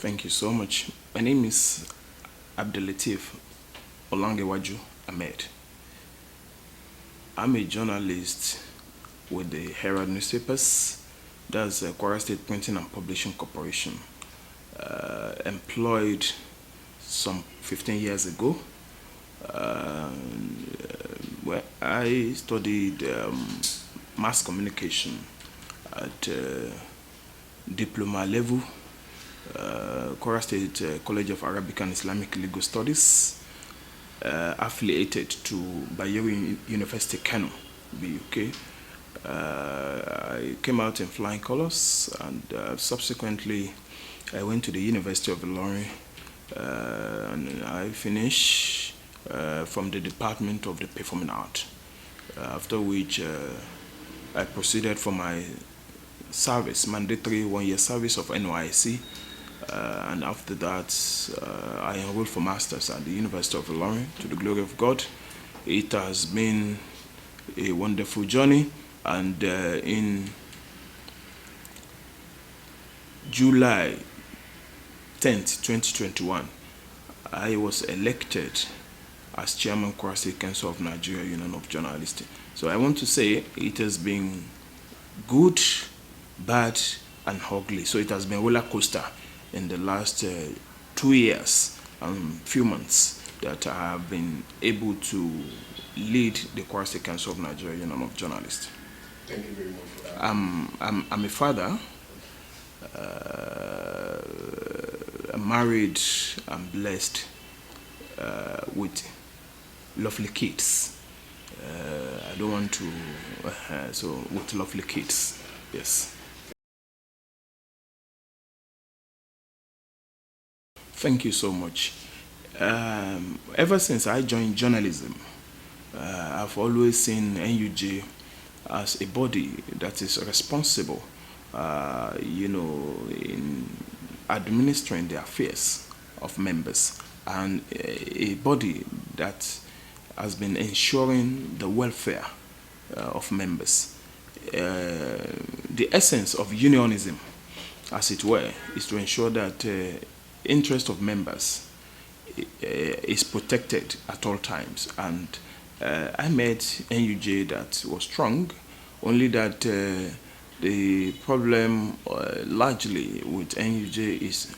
Thank you so much. My name is Abdelatif Olangewaju Ahmed. I'm a journalist with the Herald newspapers. That's Kwara State Printing and Publishing Corporation. Employed some 15 years ago. Where I studied mass communication at diploma level, Kwara State College of Arabic and Islamic Legal Studies, affiliated to Bayero University, Kano, BUK. I came out in flying colors, and subsequently I went to the University of Lanre, and I finished from the Department of the Performing Art, after which I proceeded for my service, mandatory 1-year service of NYC, and after that I enrolled for masters at the University of Lanre. To the glory of God, it has been a wonderful journey, and in July 10th, 2021, I was elected as chairman Kwara State Council of Nigeria Union of Journalists. So I want to say it has been good, bad, and ugly. So it has been roller coaster in the last 2 years and few months that I have been able to lead the Kwara State Council of Nigeria Union of Journalists. Thank you very much for that. I'm a father. I'm married. I'm blessed with lovely kids. I don't want to, so with lovely kids, yes. Thank you so much. Ever since I joined journalism, I've always seen NUJ as a body that is responsible, in administering the affairs of members, and a body that has been ensuring the welfare of members. The essence of unionism, as it were, is to ensure that interest of members is protected at all times. And I met NUJ that was strong, only that the problem largely with NUJ is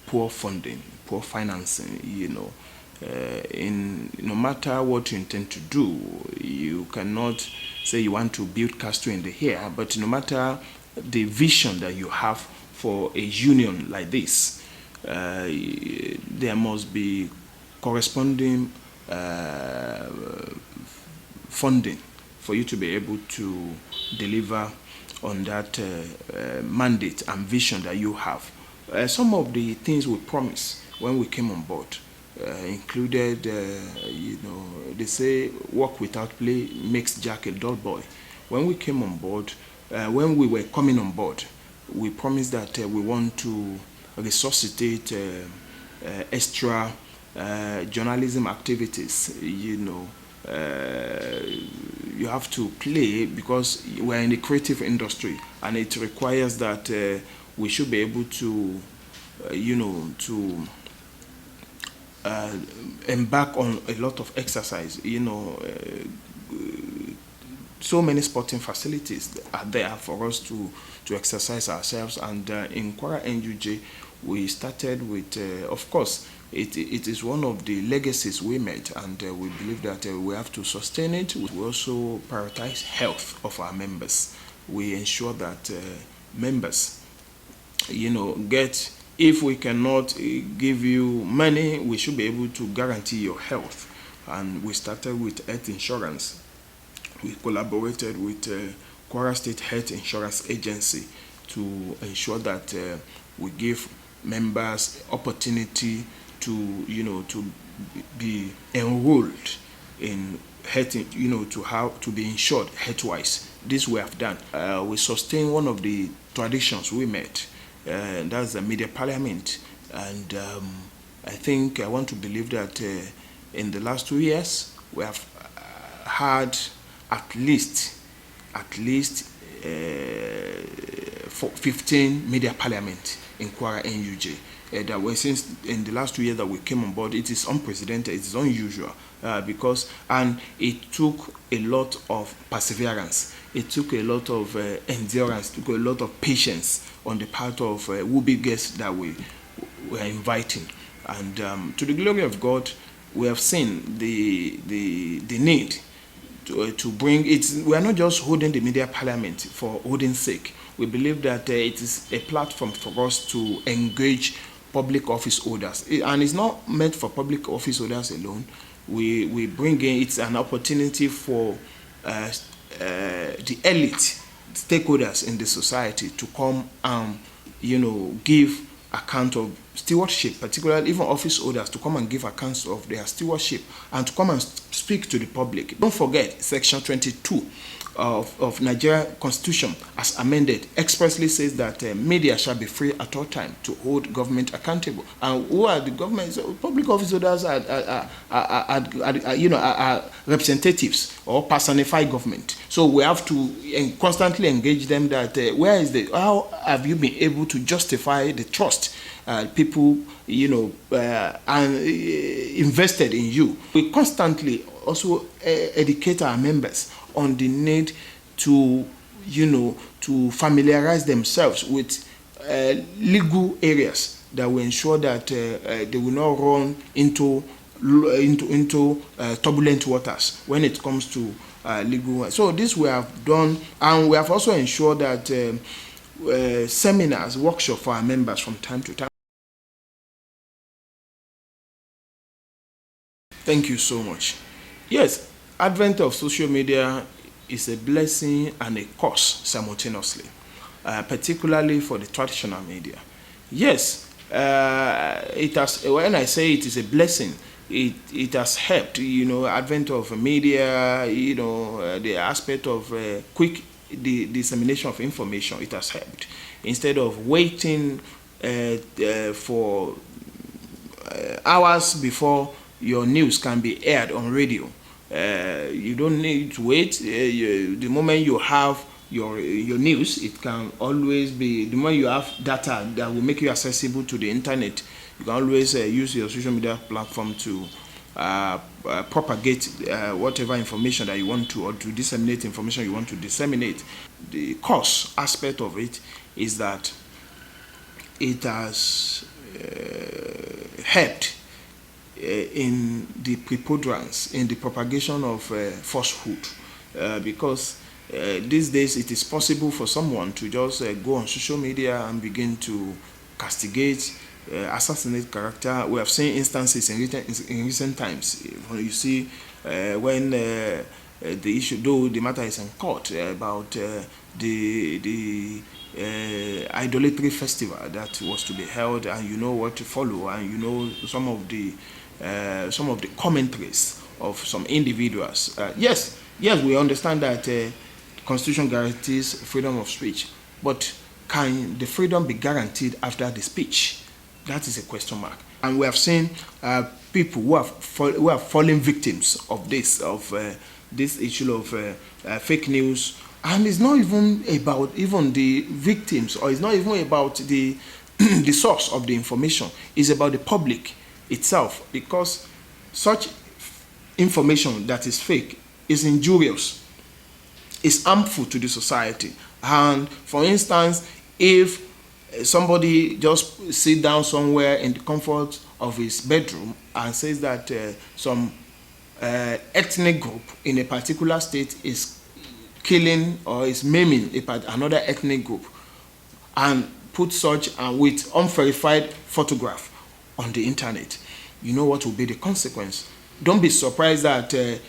poor funding, poor financing. In no matter what you intend to do, you cannot say you want to build castle in the air, but no matter the vision that you have for a union like this, there must be corresponding funding for you to be able to deliver on that mandate and vision that you have. Some of the things we promised when we came on board included, they say work without play makes Jack a dull boy. When we came on board, when we were coming on board, we promised that we want to resuscitate extra journalism activities. You have to play because we're in the creative industry, and it requires that we should be able to, embark on a lot of exercise. So many sporting facilities are there for us to exercise ourselves, and in Kwara NUJ we started with, of course, it is one of the legacies we made, and we believe that we have to sustain it. We also prioritize health of our members. We ensure that members, get, if we cannot give you money, we should be able to guarantee your health. And we started with health insurance. We collaborated with Kwara State Health Insurance Agency to ensure that we give members opportunity to be enrolled in health, to be insured health-wise. This we have done. We sustain one of the traditions we made, and that's the media parliament. And I think I want to believe that in the last 2 years we have had at least 15 media parliament in Kwara NUJ. that were since in the last 2 years that we came on board. It is unprecedented, it is unusual, because, and it took a lot of perseverance, it took a lot of endurance, it took a lot of patience on the part of would-be guests that we were inviting. And to the glory of God, we have seen the need to bring it. We are not just holding the media parliament for holding sake. We believe that it is a platform for us to engage public office holders, and it's not meant for public office holders alone. We bring in, it's an opportunity for the elite stakeholders in the society to come and give account of stewardship, particularly even office holders to come and give accounts of their stewardship and to come and speak to the public. Don't forget, Section 22 of Nigerian Constitution, as amended, expressly says that media shall be free at all time to hold government accountable. And who are the government? So public office holders are representatives or personify government. So we have to constantly engage them that how have you been able to justify the trust people and invested in you? We constantly also educate our members on the need to familiarize themselves with legal areas that will ensure that they will not run into turbulent waters when it comes to legal. So this we have done, and we have also ensured that seminars, workshops for our members from time to time. Thank you so much. Yes, advent of social media is a blessing and a curse simultaneously, particularly for the traditional media. Yes, it has. When I say it is a blessing, it has helped. Advent of media. The aspect of quick dissemination of information. It has helped instead of waiting for hours before your news can be aired on radio. You don't need to wait. The moment you have your news, it can always be, the moment you have data that will make you accessible to the internet, you can always use your social media platform to propagate whatever information that you want to, or to disseminate information you want to disseminate. The cost aspect of it is that it has helped in the preponderance, in the propagation of falsehood, because these days it is possible for someone to just go on social media and begin to castigate, assassinate character. We have seen instances in recent times. You see when the issue, though the matter is in court, about the idolatry festival that was to be held, and you know what to follow, and some of the commentaries of some individuals. Yes, we understand that the Constitution guarantees freedom of speech, but can the freedom be guaranteed after the speech? That is a question mark. And we have seen people who have fallen victims of this issue of fake news, and it's not even about even the victims, or it's not even about the the source of the information. It's about the public itself, because such information that is fake is injurious, is harmful to the society. And for instance, if somebody just sit down somewhere in the comfort of his bedroom and says that some ethnic group in a particular state is killing or is maiming another ethnic group, and put such with unverified photograph on the internet, you know what will be the consequence. Don't be surprised that the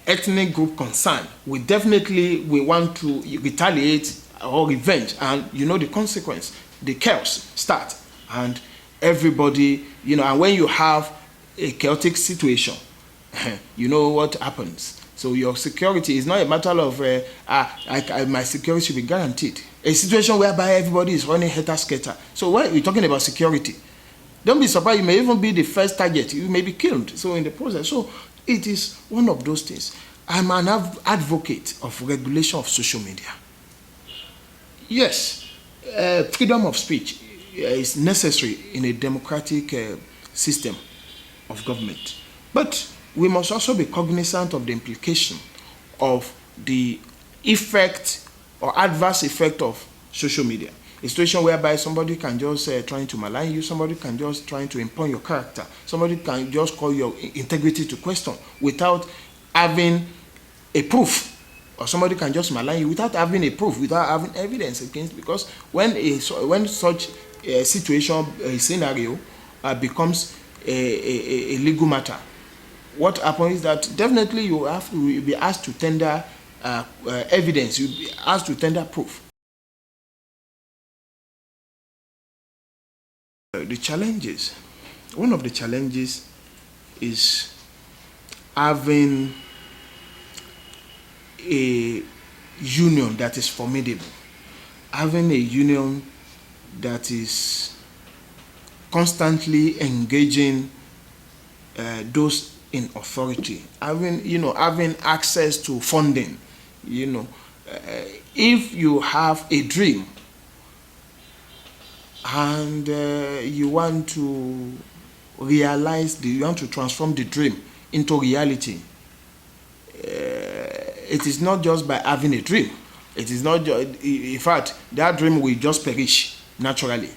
ethnic group concerned will definitely want to retaliate or revenge, and you know the consequence. The chaos start, and everybody, and when you have a chaotic situation, you know what happens. So your security is not a matter of my security should be guaranteed. A situation whereby everybody is running helter-skelter. So when we're talking about security, don't be surprised, you may even be the first target. You may be killed. So in the process, so it is one of those things. I'm an advocate of regulation of social media. Yes, freedom of speech is necessary in a democratic system of government. But we must also be cognizant of the implication of the effect or adverse effect of social media. A situation whereby somebody can just trying to malign you, somebody can just trying to impugn your character, somebody can just call your integrity to question without having a proof, or somebody can just malign you without having a proof, without having evidence against. Because when such a situation, a scenario becomes a legal matter, what happens is that definitely you will be asked to tender evidence, you'll be asked to tender proof. The challenges, one of the challenges is having a union that is formidable, having a union that is constantly engaging those in authority, having access to funding. If you have a dream and you want to you want to transform the dream into reality, it is not just by having a dream. It is not just, in fact, that dream will just perish naturally.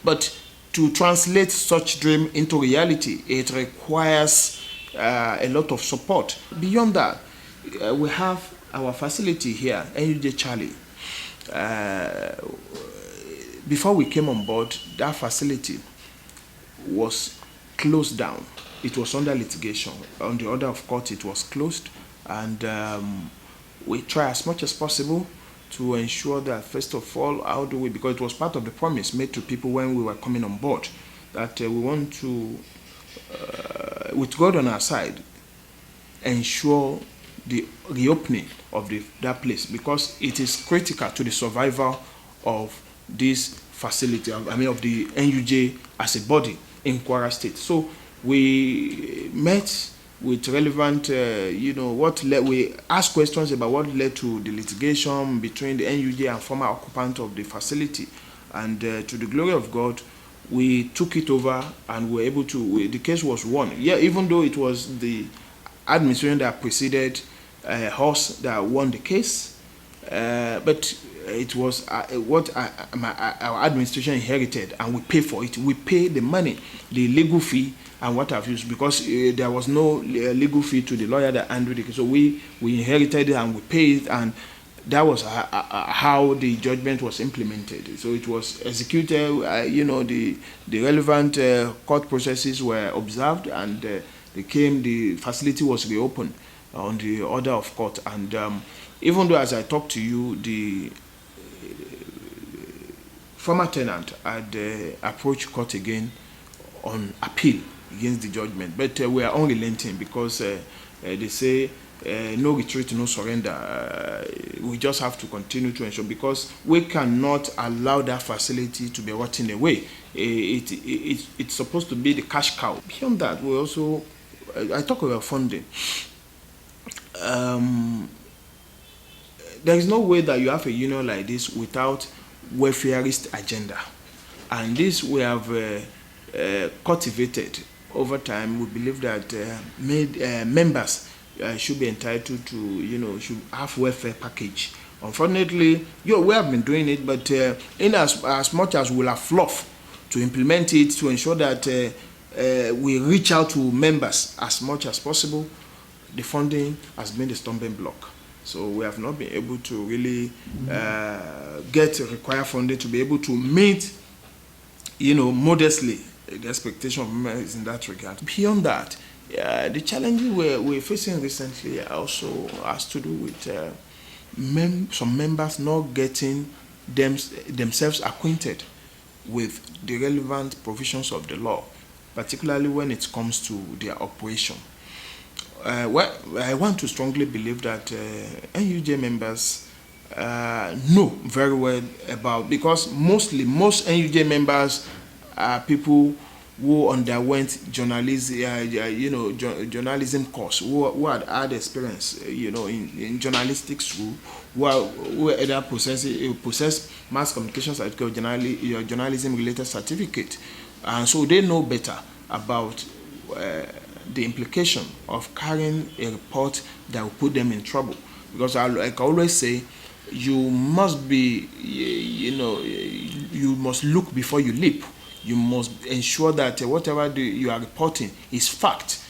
But to translate such dream into reality, it requires a lot of support. Beyond that, we have our facility here, NUJ Charlie. Before we came on board, that facility was closed down. It was under litigation. On the order of court, it was closed, and we try as much as possible to ensure that, first of all, how do we, because it was part of the promise made to people when we were coming on board, that we want to, with God on our side, ensure the reopening of that place, because it is critical to the survival of this facility, of the NUJ as a body in Kwara State. So we met with relevant, we asked questions about what led to the litigation between the NUJ and former occupant of the facility. And to the glory of God, we took it over and were able to, the case was won. Yeah, even though it was the administration that preceded us that won the case, but it was what our administration inherited, and we pay for it. We pay the money, the legal fee, and what have you, because there was no legal fee to the lawyer that handled it. So we inherited it and we paid, and that was how the judgment was implemented. So it was executed. The relevant court processes were observed, and the facility was reopened on the order of court. And even though, as I talked to you, the former tenant had approached court again on appeal against the judgment, but we are unrelenting, because they say no retreat, no surrender. We just have to continue to ensure, because we cannot allow that facility to be rotting away. It's supposed to be the cash cow. Beyond that, we also, I talk about funding. There is no way that you have a union like this without welfareist agenda, and this we have cultivated over time. We believe that members should be entitled to, should have welfare package. Unfortunately, we have been doing it, but in as much as we'll have fluff to implement it, to ensure that we reach out to members as much as possible, the funding has been the stumbling block. So we have not been able to really get required funding to be able to meet, modestly, the expectation of members in that regard. Beyond that, the challenges we're facing recently also has to do with some members not getting themselves acquainted with the relevant provisions of the law, particularly when it comes to their operation. Well, I want to strongly believe that NUJ members know very well about, because most NUJ members are people who underwent journalism course, who had experience, in journalistic school, who either possess mass communication certificate or journalism related certificate, and so they know better about the implication of carrying a report that will put them in trouble. Because like I always say, you must be, you must look before you leap. You must ensure that whatever you are reporting is fact,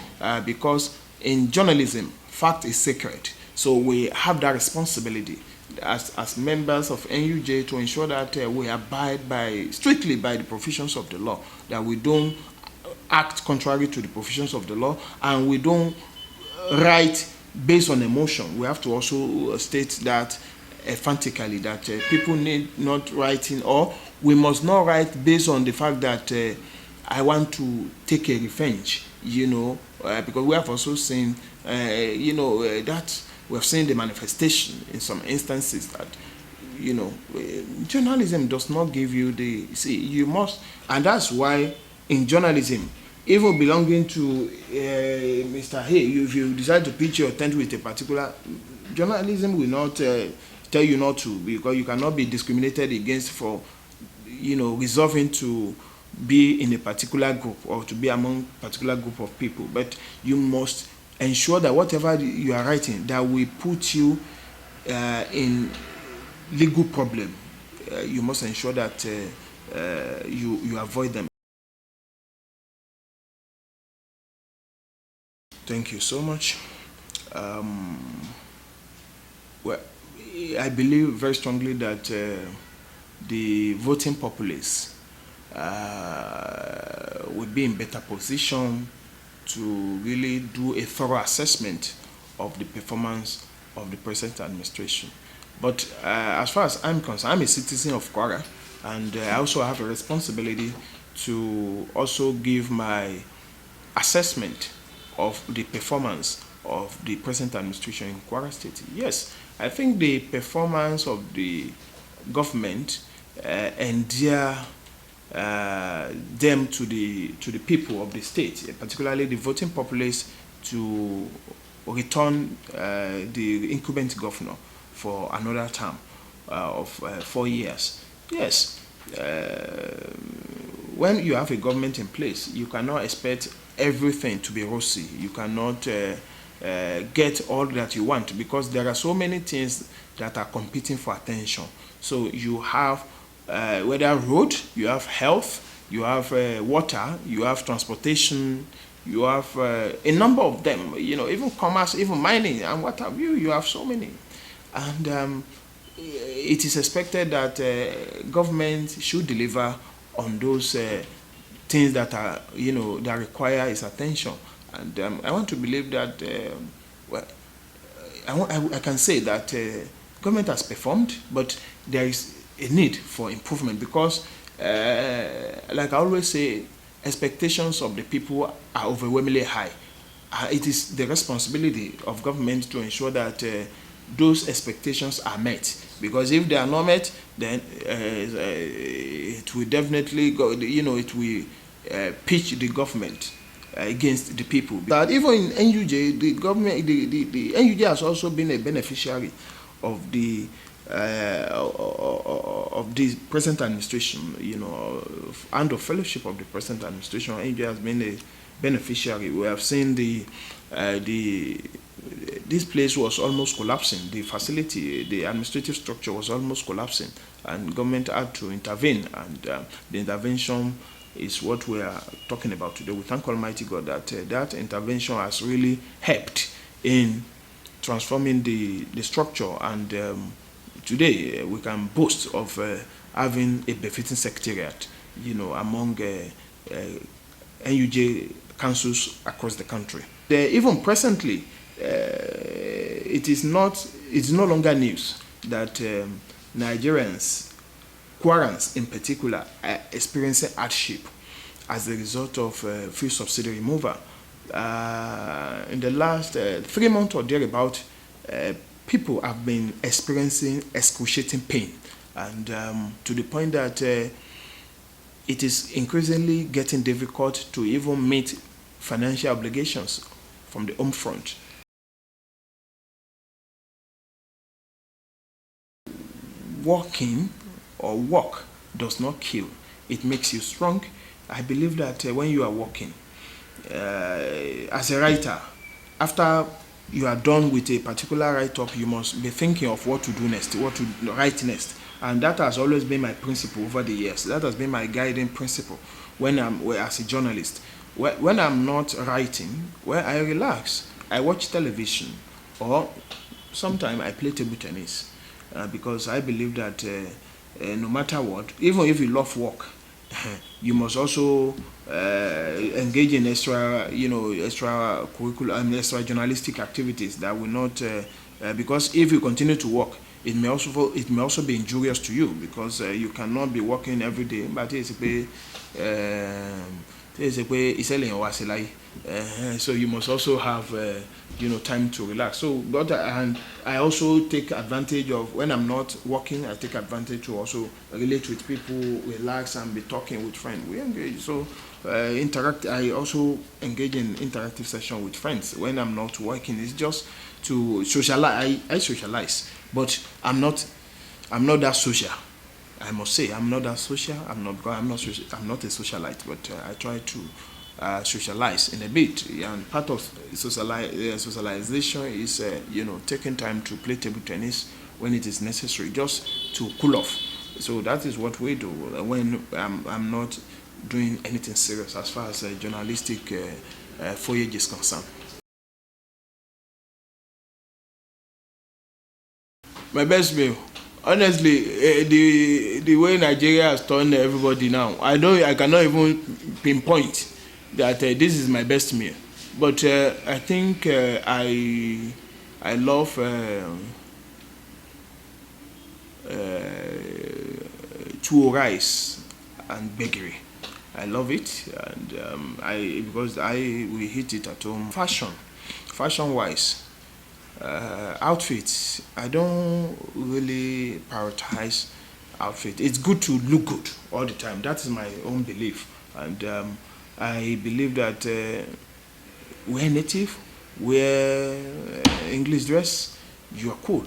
because in journalism, fact is sacred. So we have that responsibility as members of NUJ to ensure that we abide strictly by the provisions of the law, that we don't act contrary to the provisions of the law, and we don't write based on emotion. We have to also state that emphatically that people need not writing, or we must not write based on the fact that I want to take a revenge, because we have also seen, that we have seen the manifestation in some instances that, journalism does not give you you must, and that's why in journalism, even belonging to Mr. Hay, if you decide to pitch your tent with a particular, journalism will not tell you not to, because you cannot be discriminated against for, resolving to be in a particular group or to be among a particular group of people. But you must ensure that whatever you are writing that will put you in legal problem, you must ensure that you avoid them. Thank you so much. Well, I believe very strongly that the voting populace will be in better position to really do a thorough assessment of the performance of the present administration. But as far as I'm concerned, I'm a citizen of Kwara, and I also have a responsibility to also give my assessment of the performance of the present administration in Kwara State. Yes, I think the performance of the government endear them to the people of the state, particularly the voting populace, to return the incumbent governor for another term of 4 years. Yes, when you have a government in place, you cannot expect everything to be rosy. You cannot get all that you want, because there are so many things that are competing for attention. So you have whether road, you have health, you have water, you have transportation, you have a number of them, even commerce, even mining, and what have you. You have so many. And it is expected that government should deliver on those things that are, that require its attention. And I want to believe that, I can say that government has performed, but there is a need for improvement, because, like I always say, expectations of the people are overwhelmingly high. It is the responsibility of government to ensure that those expectations are met, because if they are not met, then it will definitely go, it will pitch the government against the people. But even in NUJ, the government, the NUJ has also been a beneficiary of the present administration, and of fellowship of the present administration. NUJ has been a beneficiary. We have seen this place was almost collapsing. The facility, the administrative structure was almost collapsing, and government had to intervene. And the intervention is what we are talking about today. We thank Almighty God that that intervention has really helped in transforming the structure. And today we can boast of having a befitting secretariat, among NUJ councils across the country. Even presently, it's no longer news that Nigerians, Kwarans in particular, are experiencing hardship as a result of fuel subsidy removal. In the last 3 months or thereabout, people have been experiencing excruciating pain, and to the point that it is increasingly getting difficult to even meet financial obligations from the home front. Working or work does not kill, it makes you strong. I believe that when you are working, as a writer, after you are done with a particular write-up, you must be thinking of what to do next, what to write next. And that has always been my principle over the years. That has been my guiding principle when as a journalist. When I'm not writing, I relax. I watch television, or sometimes I play table tennis, because I believe that no matter what, even if you love work, you must also engage in extra curricular and extra journalistic activities that will not, because if you continue to work, it may also be injurious to you, because you cannot be working every day. But so you must also have time to relax. So, but and I also take advantage of, when I'm not working, I take advantage to also relate with people, relax, and be talking with friends. We engage. So interact. I also engage in interactive session with friends when I'm not working. It's just to socialize. I socialize, but I'm not that social. I must say I'm not that social. I'm not a socialite, but I try to socialize in a bit. And part of socialization is taking time to play table tennis when it is necessary, just to cool off. So that is what we do when I'm not doing anything serious as far as journalistic voyage is concerned. My best meal, honestly, the way Nigeria has turned everybody now, I cannot even pinpoint that this is my best meal. But I think I love tuwo rice and bakery. I love it, and because we eat it at home. Fashion wise. Outfits, I don't really prioritize outfit. It's good to look good all the time. That is my own belief, and I believe that we're native, we're English dress, you are cool.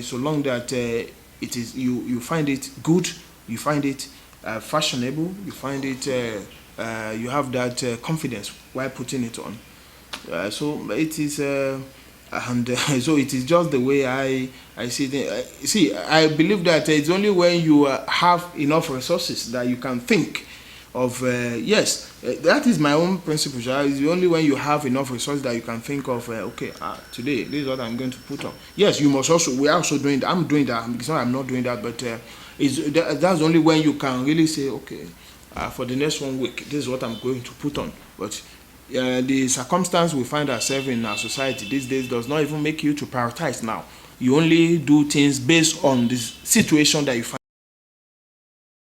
So long that it is you find it good, you find it fashionable, you find it you have that confidence while putting it on. So it is. And so it is just the way I see it. See, I believe that it's only when you have enough resources that you can think of, yes, that is my own principle. It's only when you have enough resources that you can think of, okay, today, this is what I'm going to put on. Yes, you must also, we are also doing that. I'm doing that. It's not I'm not doing that, but that's only when you can really say, okay, for the next 1 week, this is what I'm going to put on. But the circumstance we find ourselves in our society these days does not even make you to prioritize now. You only do things based on the situation that you find.